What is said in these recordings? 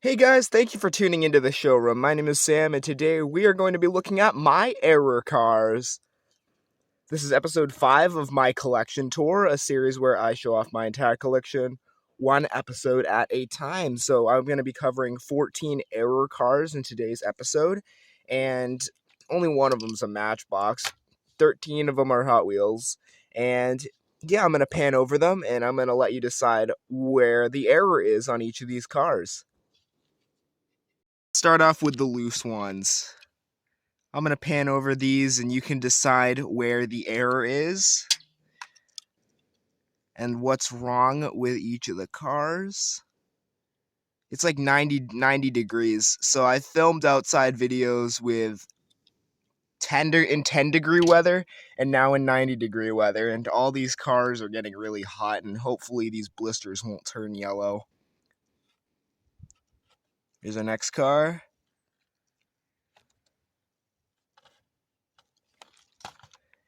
Hey guys, thank you for tuning into the showroom. My name is Sam, and today we are going to be looking at my error cars. This is episode 5 of my collection tour, a series where I show off my entire collection, one episode at a time. So I'm going to be covering 14 error cars in today's episode, and only one of them is a Matchbox. 13 of them are Hot Wheels, and yeah, I'm going to pan over them, and I'm going to let you decide where the error is on each of these cars. Start off with the loose ones. I'm going to pan over these and you can decide where the error is and what's wrong with each of the cars. It's like 90 degrees, so I filmed outside videos with 10 degree weather and now in 90-degree weather, and all these cars are getting really hot, and hopefully these blisters won't turn yellow. Here's our next car.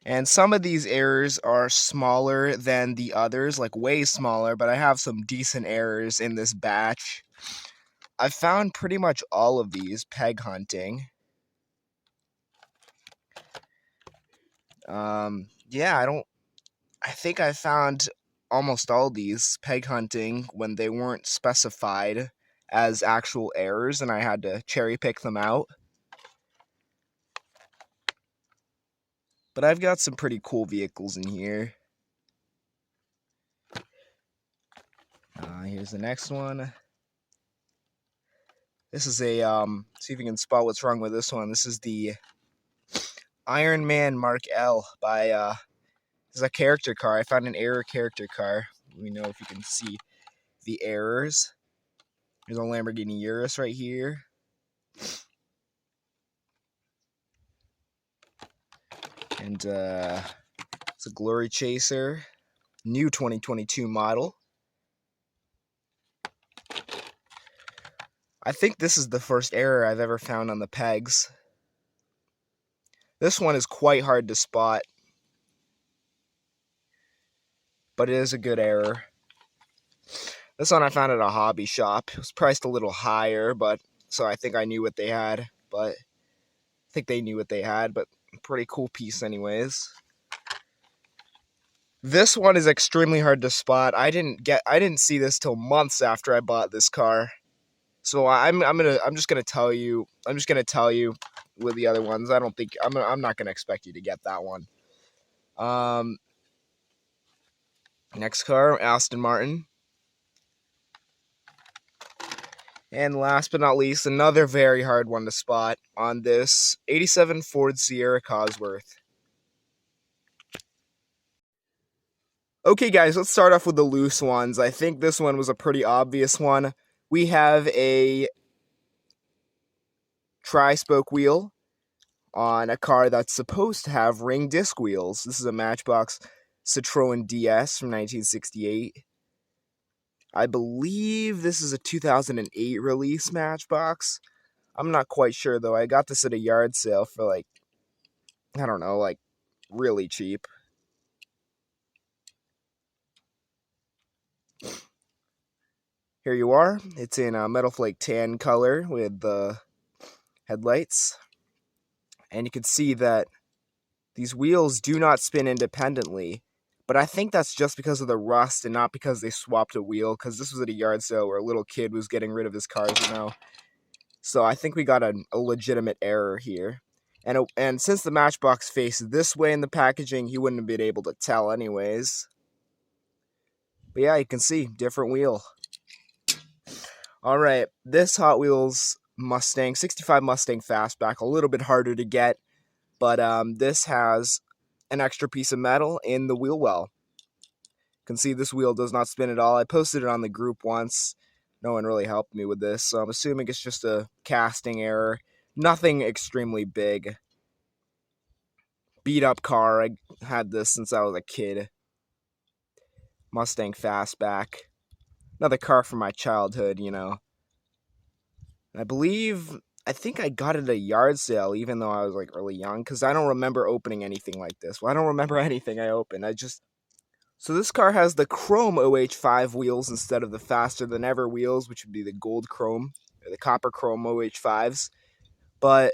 And some of these errors are smaller than the others, like way smaller, but I have some decent errors in this batch. I found pretty much all of these peg hunting. Yeah, I think I found almost all these peg hunting when they weren't specified as actual errors, and I had to cherry pick them out. But I've got some pretty cool vehicles in here. Here's the next one. This is a, see if you can spot what's wrong with this one. This is the Iron Man Mark L by, this is a character car. I found an error character car. Let me know if you can see the errors. There's a Lamborghini Urus right here. And, it's a Glory Chaser. New 2022 model. I think this is the first error I've ever found on the pegs. This one is quite hard to spot, but it is a good error. This one I found at a hobby shop. It was priced a little higher, but so I think I knew what they had. But I think they knew what they had, but pretty cool piece anyways. This one is extremely hard to spot. I didn't see this till months after I bought this car. So I'm just gonna tell you with the other ones. I'm not gonna expect you to get that one. Next car, Aston Martin. And last but not least, another very hard one to spot on this 87 Ford Sierra Cosworth. Okay guys, let's start off with the loose ones. I think this one was a pretty obvious one. We have a Trispoke Wheel on a car that's supposed to have ring disc wheels. This is a Matchbox Citroen DS from 1968. I believe this is a 2008 release Matchbox. I'm not quite sure though. I got this at a yard sale for like, I don't know, like really cheap. Here you are. It's in a metal flake tan color with the headlights. And you can see that these wheels do not spin independently. But I think that's just because of the rust and not because they swapped a wheel, because this was at a yard sale where a little kid was getting rid of his cars, you know. So I think we got a legitimate error here. And since the Matchbox faced this way in the packaging, he wouldn't have been able to tell anyways. But yeah, you can see, different wheel. Alright, this Hot Wheels Mustang, 65 Mustang Fastback, a little bit harder to get, but this has an extra piece of metal in the wheel well. You can see this wheel does not spin at all. I posted it on the group once. No one really helped me with this, so I'm assuming it's just a casting error. Nothing extremely big. Beat up car. I had this since I was a kid. Mustang Fastback. Another car from my childhood, you know. I think I got it at a yard sale, even though I was like really young, because I don't remember opening anything like this. Well, I don't remember anything I opened. So this car has the chrome OH5 wheels instead of the faster than ever wheels, which would be the gold chrome or the copper chrome OH5s, but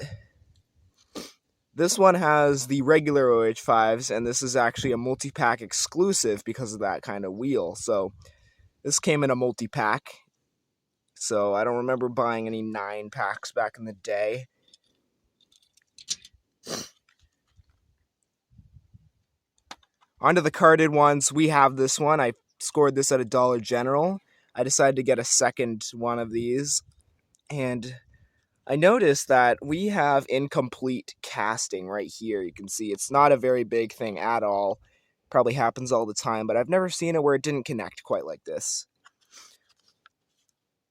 this one has the regular OH5s, and this is actually a multi-pack exclusive because of that kind of wheel. So this came in a multi-pack, so I don't remember buying any 9-packs back in the day. Onto the carded ones, we have this one. I scored this at a Dollar General. I decided to get a second one of these, and I noticed that we have incomplete casting right here. You can see it's not a very big thing at all. Probably happens all the time, but I've never seen it where it didn't connect quite like this.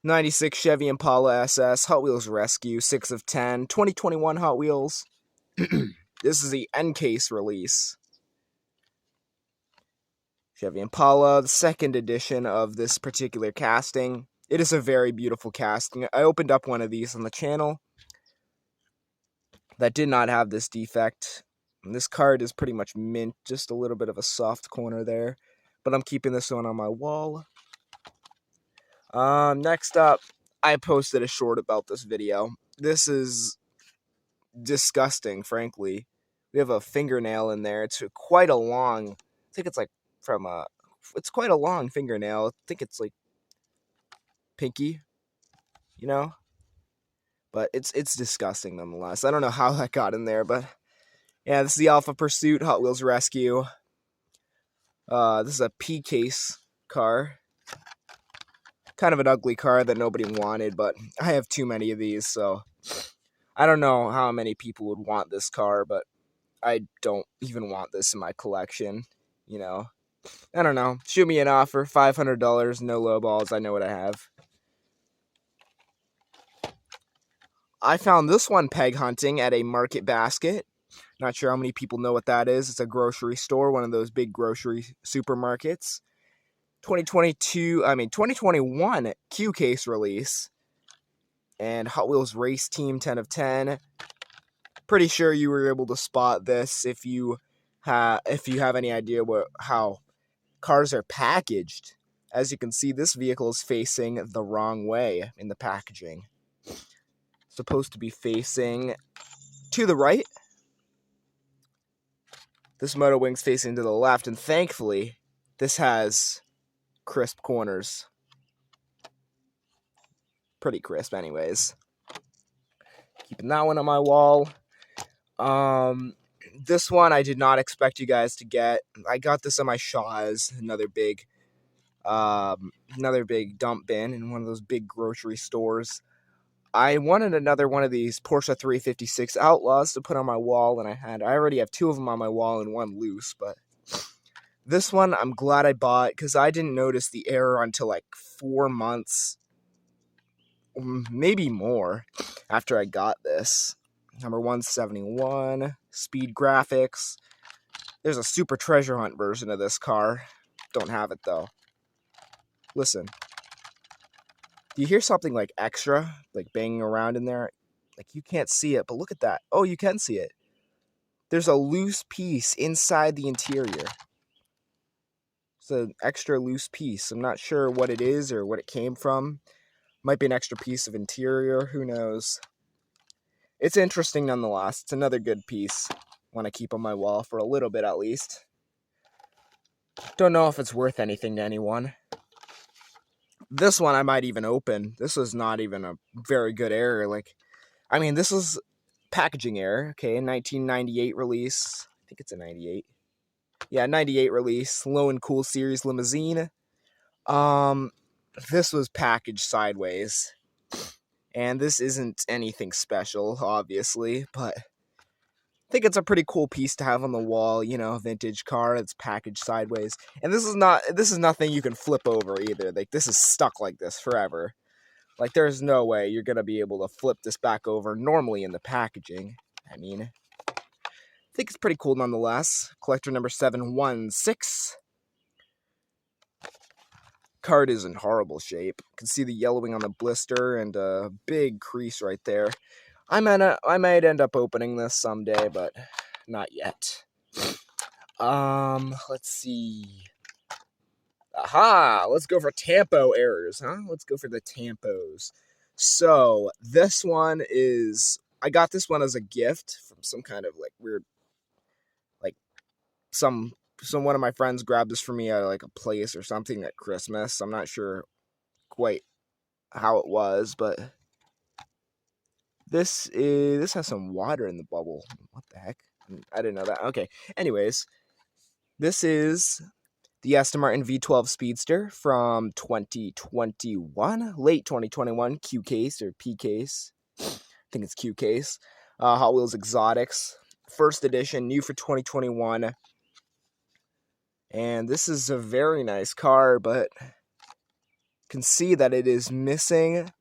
96 Chevy Impala SS, Hot Wheels Rescue, 6 of 10, 2021 Hot Wheels. This is the end case release. Chevy Impala, the second edition of this particular casting. It is a very beautiful casting. I opened up one of these on the channel that did not have this defect. And this card is pretty much mint, just a little bit of a soft corner there. But I'm keeping this one on my wall. Next up, I posted a short about this video. This is disgusting, frankly. We have a fingernail in there. It's quite a long, I think it's like from a, it's quite a long fingernail. I think it's like pinky, you know? But it's disgusting nonetheless. I don't know how that got in there, but yeah, this is the Alpha Pursuit Hot Wheels Rescue. This is a P-case car. Kind of an ugly car that nobody wanted, but I have too many of these, so I don't know how many people would want this car, but I don't even want this in my collection, you know. I don't know. Shoot me an offer, $500, no low balls. I know what I have. I found this one peg hunting at a Market Basket. Not sure how many people know what that is. It's a grocery store, one of those big grocery supermarkets. 2021 Q case release. And Hot Wheels Race Team 10 of 10. Pretty sure you were able to spot this if you have any idea how cars are packaged. As you can see, this vehicle is facing the wrong way in the packaging. It's supposed to be facing to the right. This motor wing's facing to the left, and thankfully, this has crisp corners. Pretty crisp, anyways. Keeping that one on my wall. This one I did not expect you guys to get. I got this on my Shaw's, another big dump bin in one of those big grocery stores. I wanted another one of these Porsche 356 Outlaws to put on my wall, and I already have 2 of them on my wall and 1 loose, but this one I'm glad I bought because I didn't notice the error until like 4 months, maybe more, after I got this. Number 171, speed graphics. There's a super treasure hunt version of this car. Don't have it though. Listen. Do you hear something like extra, like banging around in there? Like you can't see it, but look at that. Oh, you can see it. There's a loose piece inside the interior. It's an extra loose piece. I'm not sure what it is or what it came from. Might be an extra piece of interior. Who knows? It's interesting nonetheless. It's another good piece. Want to keep on my wall for a little bit at least. Don't know if it's worth anything to anyone. This one I might even open. This was not even a very good error. This is packaging error. Okay, 1998 release. I think it's a 98. Yeah, 98 release. Low and Cool Series Limousine. This was packaged sideways. And this isn't anything special, obviously, but I think it's a pretty cool piece to have on the wall, you know, vintage car that's packaged sideways. And this is nothing you can flip over either. Like this is stuck like this forever. Like there's no way you're going to be able to flip this back over normally in the packaging. I think it's pretty cool nonetheless. Collector number 716. Card is in horrible shape. You can see the yellowing on the blister and a big crease right there. I might end up opening this someday, but not yet. Let's see. Aha! Let's go for tampo errors, huh? Let's go for the tampos. So this one is, I got this one as a gift from some kind of like weird, like some one of my friends grabbed this for me at like a place or something at Christmas. I'm not sure quite how it was, but this has some water in the bubble. What the heck? I didn't know that. Okay. Anyways, this is the Aston Martin V12 Speedster from 2021, late 2021, Q case or P case. I think it's Q case. Hot Wheels Exotics, first edition, new for 2021. And this is a very nice car, but you can see that it is missing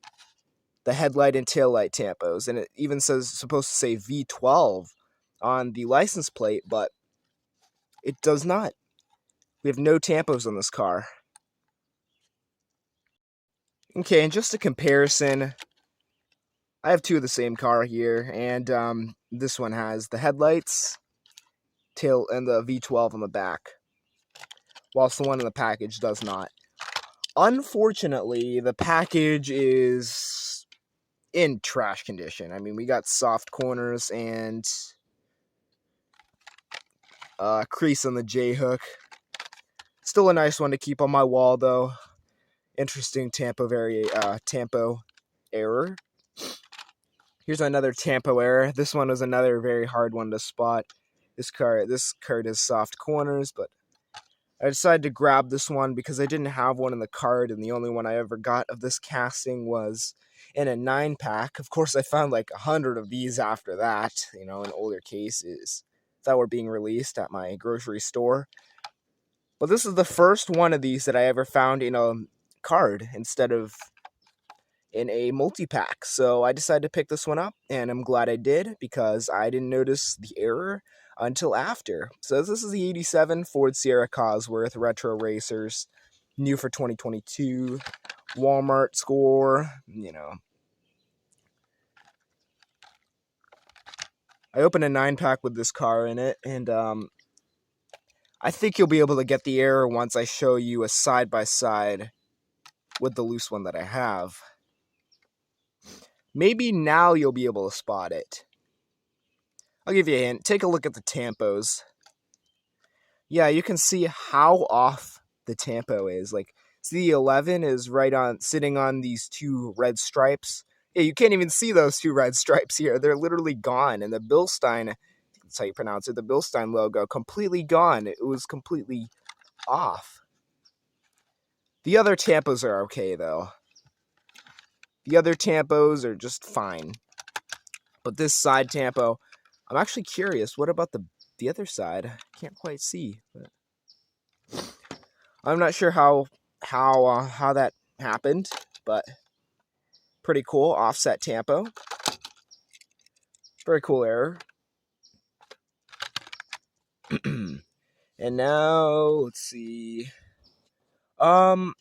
the headlight and taillight tampos. And it even says, supposed to say V12 on the license plate, but it does not. We have no tampos on this car. Okay, and just a comparison, I have two of the same car here, and this one has the headlights, tail, and the V12 on the back, whilst the one in the package does not. Unfortunately, the package is in trash condition. I mean, we got soft corners and crease on the J-hook. Still a nice one to keep on my wall, though. Interesting tampo error. Here's another tampo error. This one was another very hard one to spot. This card has soft corners, but I decided to grab this one because I didn't have one in the card, and the only one I ever got of this casting was in a 9-pack. Of course, I found like 100 of these after that, in older cases that were being released at my grocery store. But this is the first one of these that I ever found in a card instead of in a multi-pack. So I decided to pick this one up, and I'm glad I did because I didn't notice the error until after. So this is the 87 Ford Sierra Cosworth Retro Racers, new for 2022, Walmart score, I opened a 9-pack with this car in it, and I think you'll be able to get the error once I show you a side-by-side with the loose one that I have. Maybe now you'll be able to spot it. I'll give you a hint. Take a look at the tampos. Yeah, you can see how off the tampo is. Like, see, the 11 is sitting on these two red stripes. Yeah, you can't even see those two red stripes here. They're literally gone. And the Bilstein, that's how you pronounce it, the Bilstein logo, completely gone. It was completely off. The other tampos are okay, though. The other tampos are just fine. But this side tampo, I'm actually curious. What about the other side? I can't quite see. But I'm not sure how that happened, but pretty cool. Offset tampo. Very cool error. And now let's see. I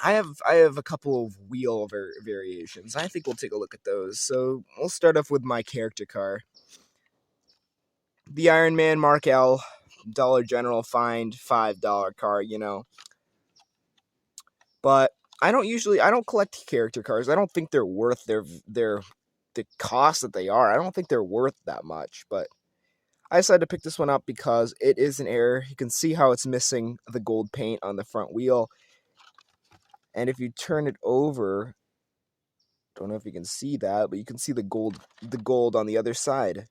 have a couple of wheel variations. I think we'll take a look at those. So we'll start off with my character car. The Iron Man Mark L, Dollar General find, $5 car, But I don't collect character cars. I don't think they're worth the cost that they are. I don't think they're worth that much, but I decided to pick this one up because it is an error. You can see how it's missing the gold paint on the front wheel. And if you turn it over, don't know if you can see that, but you can see the gold on the other side.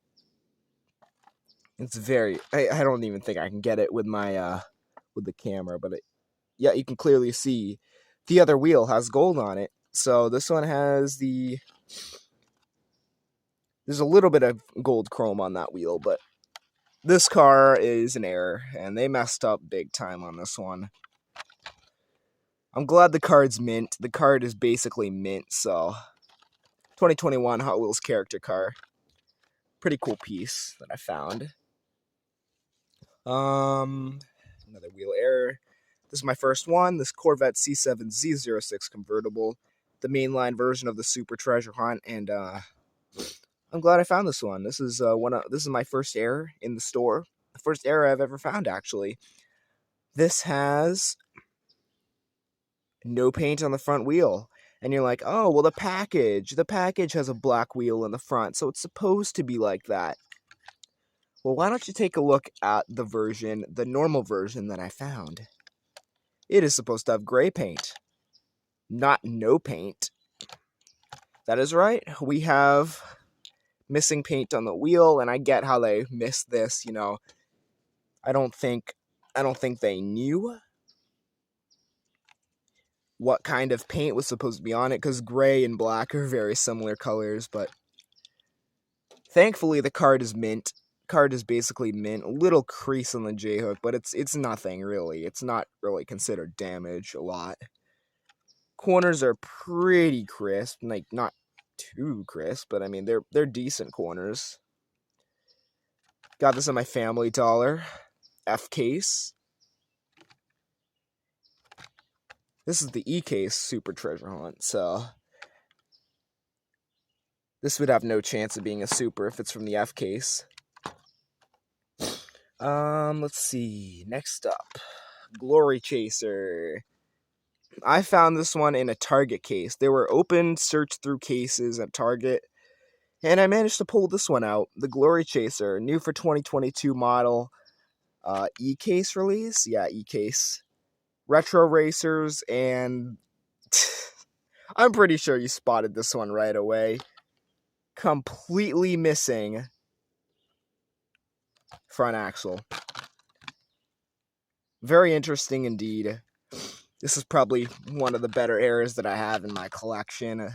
It's I don't even think I can get it with my with the camera, but yeah, you can clearly see the other wheel has gold on it. So this one has there's a little bit of gold chrome on that wheel, but this car is an error, and they messed up big time on this one. I'm glad the card's mint. The card is basically mint, so 2021 Hot Wheels character car. Pretty cool piece that I found. Another wheel error. This is my first one. This Corvette C7Z06 convertible, the mainline version of the Super Treasure Hunt, and I'm glad I found this one. This is my first error in the store. The first error I've ever found, actually. This has no paint on the front wheel. And you're like, oh, well, the package has a black wheel in the front, so it's supposed to be like that. Well, why don't you take a look at the normal version that I found. It is supposed to have gray paint, not no paint. That is right, we have missing paint on the wheel, and I get how they missed this, you know. I don't think they knew what kind of paint was supposed to be on it, because gray and black are very similar colors, but thankfully the card is mint. Card is basically mint. A little crease on the J-hook, but it's nothing really. It's not really considered damage a lot. Corners are pretty crisp, like not too crisp, but I mean they're decent corners. Got this at my Family Dollar. F case. This is the E case Super Treasure Hunt, so this would have no chance of being a super if it's from the F case. Let's see. Next up, Glory Chaser. I found this one in a Target case. They were open search through cases at Target, and I managed to pull this one out. The Glory Chaser, new for 2022 model, E-case release. Yeah, E-case. Retro racers, and I'm pretty sure you spotted this one right away. Completely missing front axle. Very interesting indeed. This is probably one of the better errors that I have in my collection.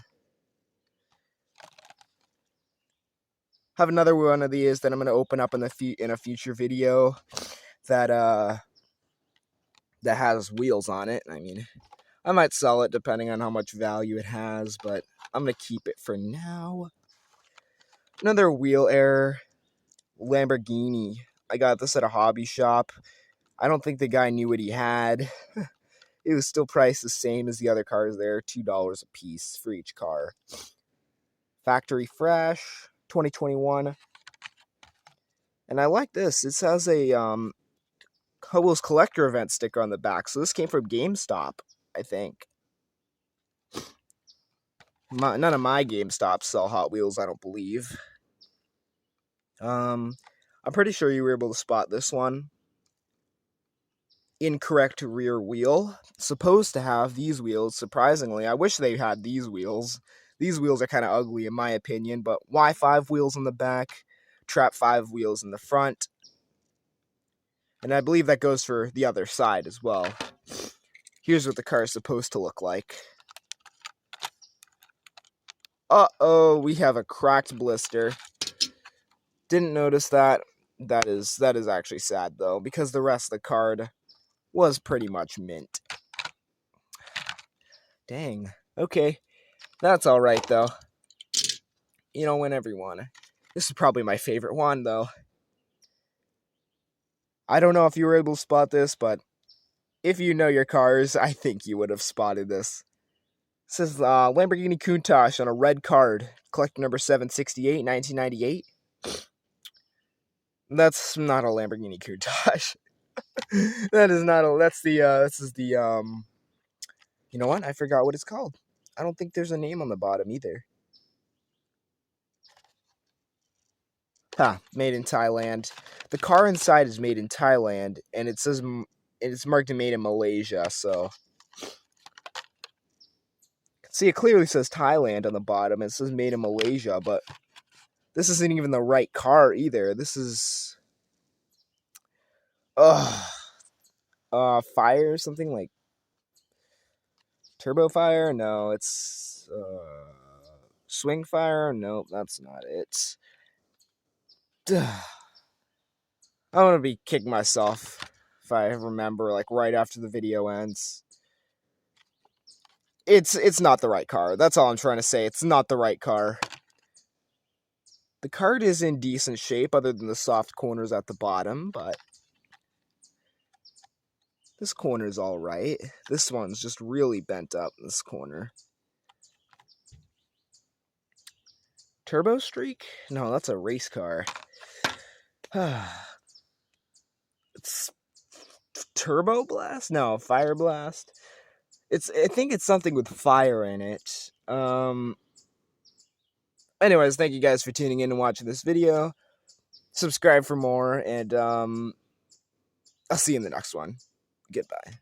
Have another one of these that I'm going to open up in a future video that has wheels on it. I mean, I might sell it depending on how much value it has, but I'm going to keep it for now. Another wheel error. Lamborghini. I got this at a hobby shop. I don't think the guy knew what he had. It was still priced the same as the other cars there, $2 a piece for each car. Factory fresh, 2021. And I like this. This has a Hot Wheels Collector Event sticker on the back. So this came from GameStop, I think. None of my GameStops sell Hot Wheels, I don't believe. I'm pretty sure you were able to spot this one. Incorrect rear wheel. Supposed to have these wheels, surprisingly. I wish they had these wheels. These wheels are kind of ugly in my opinion, but Y5 wheels in the back, Trap 5 wheels in the front. And I believe that goes for the other side as well. Here's what the car is supposed to look like. Uh-oh, we have a cracked blister. Didn't notice that. That is actually sad though, because the rest of the card was pretty much mint. Dang. Okay. That's alright though. You know, whenever you want. This is probably my favorite one though. I don't know if you were able to spot this, but if you know your cars, I think you would have spotted this. It says Lamborghini Countach on a red card. Collector number 768, 1998. That's not a Lamborghini Countach. That is not a, this is the, you know what? I forgot what it's called. I don't think there's a name on the bottom either. Made in Thailand. The car inside is made in Thailand, and it says it's marked made in Malaysia, so. See, it clearly says Thailand on the bottom. It says made in Malaysia, but this isn't even the right car either. This is, fire, something like Turbo Fire? No, it's Swing Fire? Nope, that's not it. I'm gonna be kicking myself if I remember, like, right after the video ends. It's not the right car. That's all I'm trying to say. It's not the right car. The card is in decent shape, other than the soft corners at the bottom, but this corner's alright. This one's just really bent up, this corner. Turbo Streak? No, that's a race car. It's Turbo Blast? No, Fire Blast. I think it's something with fire in it. Anyways, thank you guys for tuning in and watching this video. Subscribe for more, and I'll see you in the next one. Goodbye.